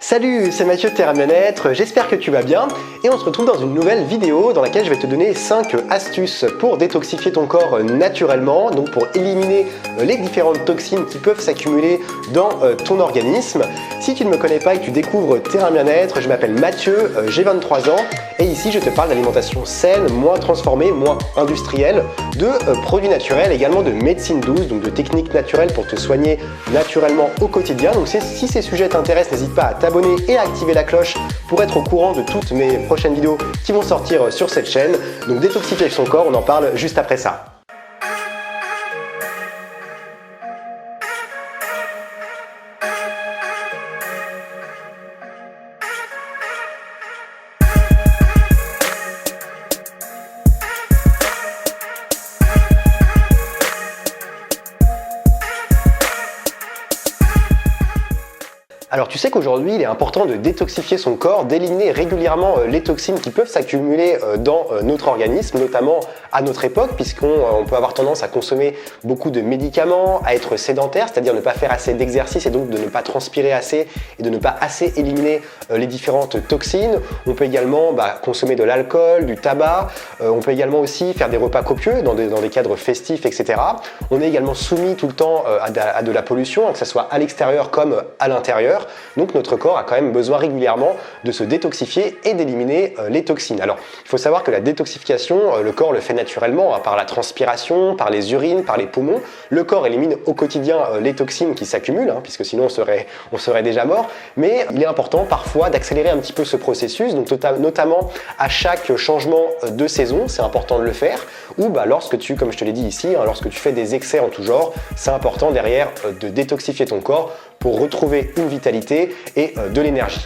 Salut, c'est Mathieu de Terra Bien-être, j'espère que tu vas bien et on se retrouve dans une nouvelle vidéo dans laquelle je vais te donner 5 astuces pour détoxifier ton corps naturellement, donc pour éliminer les différentes toxines qui peuvent s'accumuler dans ton organisme. Si tu ne me connais pas et que tu découvres Terra Bien-être, je m'appelle Mathieu, j'ai 23 ans et ici je te parle d'alimentation saine, moins transformée, moins industrielle, de produits naturels, également de médecine douce, donc de techniques naturelles pour te soigner naturellement au quotidien. Donc si ces sujets t'intéressent, n'hésite pas à t'abonner et à activer la cloche pour être au courant de toutes mes prochaines vidéos qui vont sortir sur cette chaîne. Donc détoxifier son corps, on en parle juste après ça. Alors tu sais qu'aujourd'hui il est important de détoxifier son corps, d'éliminer régulièrement les toxines qui peuvent s'accumuler dans notre organisme, notamment à notre époque, puisqu'on peut avoir tendance à consommer beaucoup de médicaments, à être sédentaire, c'est-à-dire ne pas faire assez d'exercice et donc de ne pas transpirer assez et de ne pas assez éliminer les différentes toxines. On peut également consommer de l'alcool, du tabac, on peut également aussi faire des repas copieux dans des cadres festifs, etc. On est également soumis tout le temps à de la pollution, que ce soit à l'extérieur comme à l'intérieur. Donc notre corps a quand même besoin régulièrement de se détoxifier et d'éliminer les toxines. Alors il faut savoir que la détoxification, le corps le fait naturellement par la transpiration, par les urines, par les poumons. Le corps élimine au quotidien les toxines qui s'accumulent, puisque sinon on serait déjà mort. Mais il est important parfois d'accélérer un petit peu ce processus, donc notamment à chaque changement de saison, c'est important de le faire. Ou lorsque comme je te l'ai dit ici, lorsque tu fais des excès en tout genre, c'est important derrière de détoxifier ton corps pour retrouver une vitalité et de l'énergie.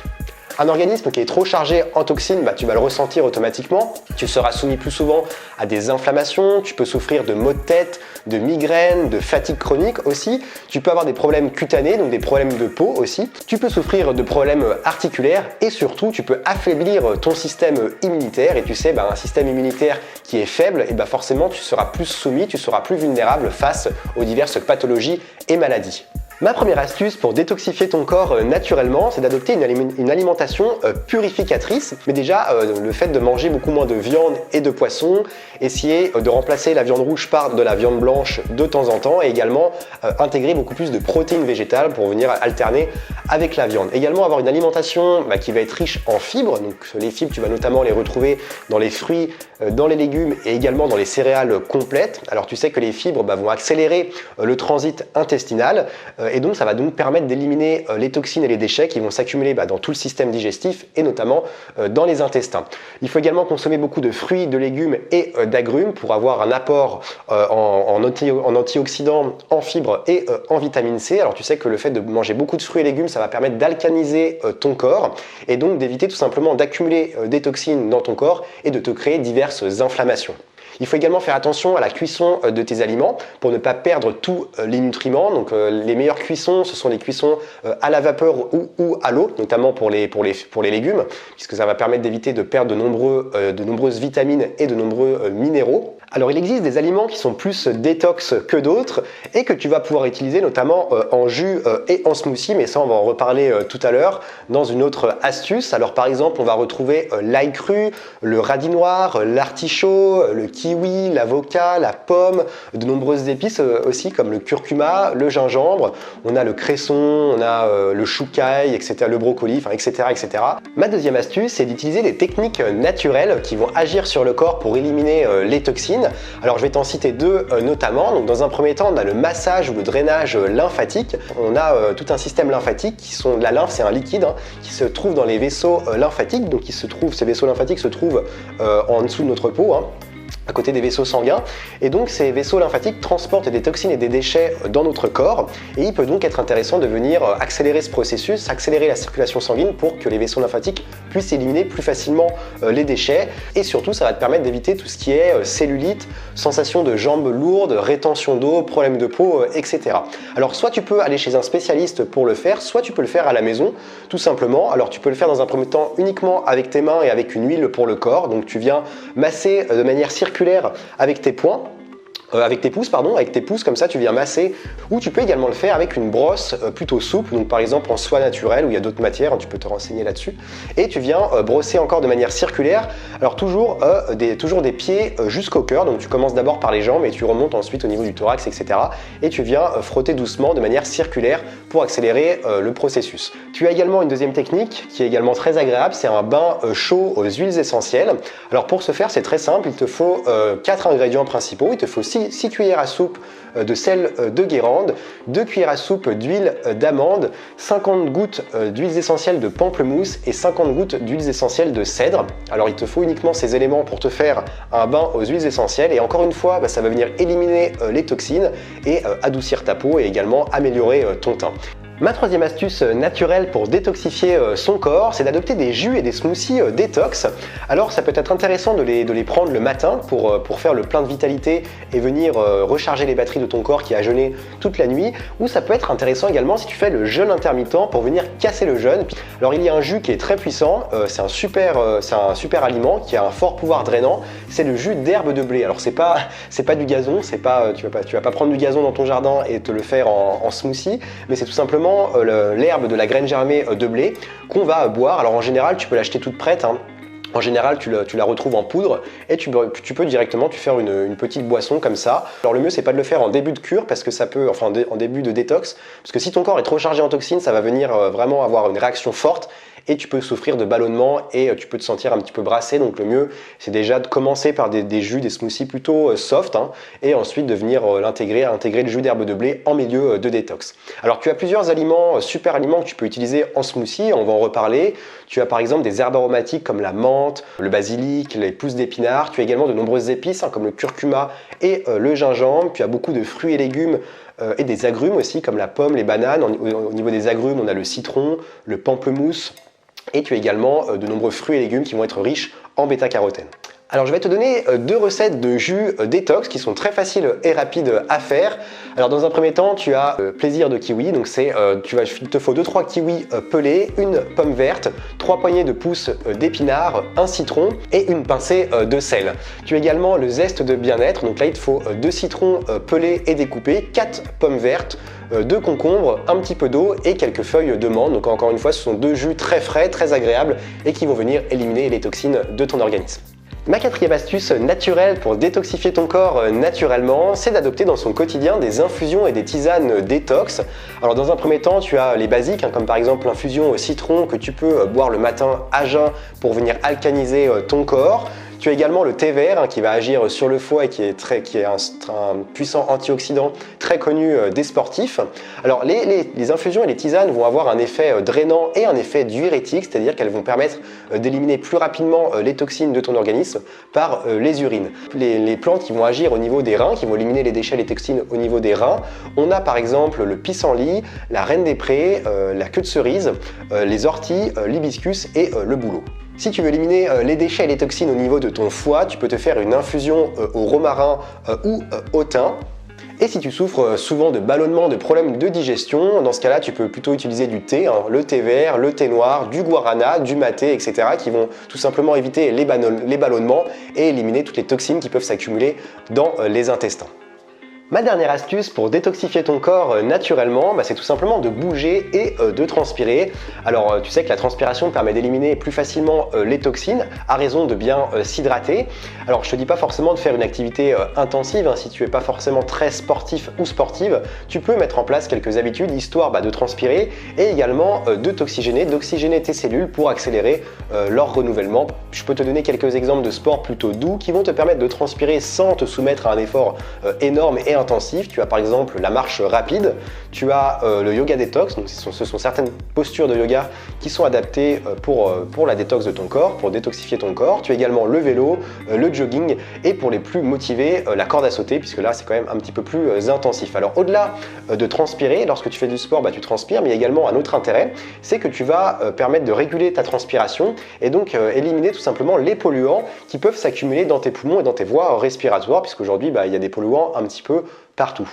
Un organisme qui est trop chargé en toxines, tu vas le ressentir automatiquement. Tu seras soumis plus souvent à des inflammations, tu peux souffrir de maux de tête, de migraines, de fatigue chronique aussi. Tu peux avoir des problèmes cutanés, donc des problèmes de peau aussi. Tu peux souffrir de problèmes articulaires et surtout, tu peux affaiblir ton système immunitaire. Et tu sais, un système immunitaire qui est faible, et forcément, tu seras plus soumis, tu seras plus vulnérable face aux diverses pathologies et maladies. Ma première astuce pour détoxifier ton corps naturellement, c'est d'adopter une alimentation purificatrice. Mais déjà, le fait de manger beaucoup moins de viande et de poisson, essayer de remplacer la viande rouge par de la viande blanche de temps en temps et également intégrer beaucoup plus de protéines végétales pour venir alterner avec la viande. Également avoir une alimentation qui va être riche en fibres. Donc les fibres, tu vas notamment les retrouver dans les fruits, dans les légumes et également dans les céréales complètes. Alors tu sais que les fibres vont accélérer le transit intestinal. Et donc ça va donc permettre d'éliminer les toxines et les déchets qui vont s'accumuler dans tout le système digestif et notamment dans les intestins. Il faut également consommer beaucoup de fruits, de légumes et d'agrumes pour avoir un apport en antioxydants, en fibres et en vitamine C. Alors tu sais que le fait de manger beaucoup de fruits et légumes, ça va permettre d'alcaliniser ton corps et donc d'éviter tout simplement d'accumuler des toxines dans ton corps et de te créer diverses inflammations. Il faut également faire attention à la cuisson de tes aliments pour ne pas perdre tous les nutriments. Donc les meilleures cuissons, ce sont les cuissons à la vapeur ou à l'eau, notamment pour les légumes, puisque ça va permettre d'éviter de perdre de nombreuses vitamines et de nombreux minéraux. Alors il existe des aliments qui sont plus détox que d'autres et que tu vas pouvoir utiliser notamment en jus et en smoothie, mais ça on va en reparler tout à l'heure dans une autre astuce. Alors par exemple on va retrouver l'ail cru, le radis noir, l'artichaut, le kiwi, l'avocat, la pomme, de nombreuses épices aussi comme le curcuma, le gingembre, on a le cresson, on a le choucaille, etc., le brocoli, etc., etc. Ma deuxième astuce c'est d'utiliser des techniques naturelles qui vont agir sur le corps pour éliminer les toxines. Alors je vais t'en citer deux notamment. Donc, dans un premier temps, on a le massage ou le drainage lymphatique. On a tout un système lymphatique la lymphe, c'est un liquide qui se trouve dans les vaisseaux lymphatiques. Donc ces vaisseaux lymphatiques se trouvent en dessous de notre peau. À côté des vaisseaux sanguins, et donc ces vaisseaux lymphatiques transportent des toxines et des déchets dans notre corps, et il peut donc être intéressant de venir accélérer ce processus, accélérer la circulation sanguine pour que les vaisseaux lymphatiques puissent éliminer plus facilement les déchets, et surtout ça va te permettre d'éviter tout ce qui est cellulite, sensation de jambes lourdes, rétention d'eau, problèmes de peau, etc. Alors soit tu peux aller chez un spécialiste pour le faire, soit tu peux le faire à la maison, tout simplement. Alors tu peux le faire dans un premier temps uniquement avec tes mains et avec une huile pour le corps, donc tu viens masser de manière circulaire avec tes poings. avec tes pouces, pardon, avec tes pouces comme ça tu viens masser, ou tu peux également le faire avec une brosse plutôt souple, donc par exemple en soie naturelle, où il y a d'autres matières, tu peux te renseigner là-dessus, et tu viens brosser encore de manière circulaire, alors toujours des pieds jusqu'au cœur, donc tu commences d'abord par les jambes et tu remontes ensuite au niveau du thorax, etc. Et tu viens frotter doucement de manière circulaire pour accélérer le processus. Tu as également une deuxième technique qui est également très agréable, c'est un bain chaud aux huiles essentielles. Alors pour ce faire, c'est très simple, il te faut 4 ingrédients principaux, il te faut 6 cuillères à soupe de sel de Guérande, 2 cuillères à soupe d'huile d'amande, 50 gouttes d'huiles essentielles de pamplemousse et 50 gouttes d'huiles essentielles de cèdre. Alors il te faut uniquement ces éléments pour te faire un bain aux huiles essentielles et encore une fois, ça va venir éliminer les toxines et adoucir ta peau et également améliorer ton teint. Ma troisième astuce naturelle pour détoxifier son corps, c'est d'adopter des jus et des smoothies détox. Alors ça peut être intéressant de les prendre le matin pour faire le plein de vitalité et venir recharger les batteries de ton corps qui a jeûné toute la nuit, ou ça peut être intéressant également si tu fais le jeûne intermittent pour venir casser le jeûne. Alors il y a un jus qui est très puissant, c'est un super aliment qui a un fort pouvoir drainant, c'est le jus d'herbe de blé. Alors c'est pas du gazon, tu vas pas prendre du gazon dans ton jardin et te le faire en smoothie, mais c'est tout simplement l'herbe de la graine germée de blé qu'on va boire. Alors en général, tu peux l'acheter toute prête, hein. En général, tu la retrouves en poudre et tu peux directement faire une petite boisson comme ça. Alors le mieux, c'est pas de le faire en début de cure parce que ça peut, enfin en début de détox, parce que si ton corps est trop chargé en toxines, ça va venir vraiment avoir une réaction forte et tu peux souffrir de ballonnement et tu peux te sentir un petit peu brassé. Donc le mieux, c'est déjà de commencer par des jus, des smoothies plutôt soft, hein, et ensuite de venir intégrer le jus d'herbe de blé en milieu de détox. Alors tu as plusieurs aliments, super aliments que tu peux utiliser en smoothie, on va en reparler. Tu as par exemple des herbes aromatiques comme la menthe, le basilic, les pousses d'épinards. Tu as également de nombreuses épices, hein, comme le curcuma et le gingembre. Tu as beaucoup de fruits et légumes et des agrumes aussi, comme la pomme, les bananes. Au niveau des agrumes, on a le citron, le pamplemousse. Et tu as également de nombreux fruits et légumes qui vont être riches en bêta-carotène. Alors je vais te donner 2 recettes de jus détox qui sont très faciles et rapides à faire. Alors dans un premier temps, tu as plaisir de kiwi, donc il te faut 2-3 kiwis pelés, une pomme verte, 3 poignées de pousses d'épinards, un citron et une pincée de sel. Tu as également le zeste de bien-être, donc là il te faut 2 citrons pelés et découpés, 4 pommes vertes, 2 concombres, un petit peu d'eau et quelques feuilles de menthe. Donc encore une fois, ce sont 2 jus très frais, très agréables et qui vont venir éliminer les toxines de ton organisme. Ma quatrième astuce naturelle pour détoxifier ton corps naturellement, c'est d'adopter dans son quotidien des infusions et des tisanes détox. Alors dans un premier temps, tu as les basiques, hein, comme par exemple l'infusion au citron que tu peux boire le matin à jeun pour venir alcaliniser ton corps. Tu as également le thé vert, hein, qui va agir sur le foie et qui est un puissant antioxydant très connu des sportifs. Alors les infusions et les tisanes vont avoir un effet drainant et un effet diurétique, c'est-à-dire qu'elles vont permettre d'éliminer plus rapidement les toxines de ton organisme par les urines. Les plantes qui vont agir au niveau des reins, qui vont éliminer les déchets, les toxines au niveau des reins, on a par exemple le pissenlit, la reine des prés, la queue de cerise, les orties, l'hibiscus et le bouleau. Si tu veux éliminer les déchets et les toxines au niveau de ton foie, tu peux te faire une infusion au romarin ou au thym. Et si tu souffres souvent de ballonnement, de problèmes de digestion, dans ce cas-là, tu peux plutôt utiliser du thé, hein, le thé vert, le thé noir, du guarana, du maté, etc. qui vont tout simplement éviter les ballonnements et éliminer toutes les toxines qui peuvent s'accumuler dans les intestins. Ma dernière astuce pour détoxifier ton corps naturellement, c'est tout simplement de bouger et de transpirer. Alors tu sais que la transpiration permet d'éliminer plus facilement les toxines à raison de bien s'hydrater. Alors je te dis pas forcément de faire une activité intensive, hein, si tu es pas forcément très sportif ou sportive, tu peux mettre en place quelques habitudes histoire de transpirer et également d'oxygéner tes cellules pour accélérer leur renouvellement. Je peux te donner quelques exemples de sports plutôt doux qui vont te permettre de transpirer sans te soumettre à un effort énorme et intensif. Tu as par exemple la marche rapide, tu as le yoga détox, donc ce sont certaines postures de yoga qui sont adaptées pour la détox de ton corps, pour détoxifier ton corps. Tu as également le vélo, le jogging et pour les plus motivés, la corde à sauter, puisque là c'est quand même un petit peu plus intensif. Alors au-delà de transpirer, lorsque tu fais du sport, tu transpires, mais il y a également un autre intérêt, c'est que tu vas permettre de réguler ta transpiration et donc éliminer tout simplement les polluants qui peuvent s'accumuler dans tes poumons et dans tes voies respiratoires, puisqu'aujourd'hui il y a des polluants un petit peu partout.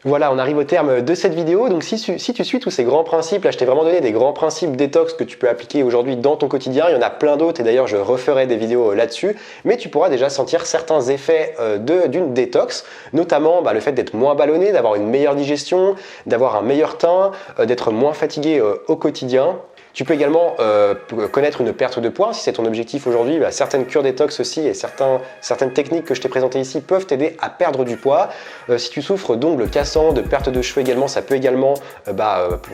Voilà, on arrive au terme de cette vidéo. Donc si tu suis tous ces grands principes, là je t'ai vraiment donné des grands principes détox que tu peux appliquer aujourd'hui dans ton quotidien. Il y en a plein d'autres et d'ailleurs je referai des vidéos là-dessus. Mais tu pourras déjà sentir certains effets d'une détox, notamment le fait d'être moins ballonné, d'avoir une meilleure digestion, d'avoir un meilleur teint, d'être moins fatigué au quotidien. Tu peux également connaître une perte de poids si c'est ton objectif aujourd'hui. Certaines cures détox aussi et certaines techniques que je t'ai présentées ici peuvent t'aider à perdre du poids. Si tu souffres d'ongles cassants, de perte de cheveux également, ça peut également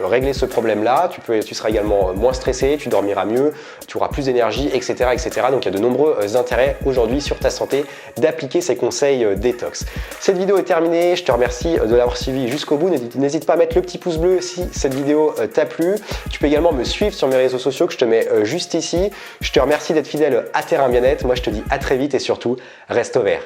régler ce problème-là. Tu seras également moins stressé, tu dormiras mieux, tu auras plus d'énergie, etc., etc. Donc il y a de nombreux intérêts aujourd'hui sur ta santé d'appliquer ces conseils détox. Cette vidéo est terminée. Je te remercie de l'avoir suivi jusqu'au bout. N'hésite pas à mettre le petit pouce bleu si cette vidéo t'a plu. Tu peux également me suivre sur mes réseaux sociaux que je te mets juste ici. Je te remercie d'être fidèle à Terrain Bien-être. Moi, je te dis à très vite et surtout, reste au vert.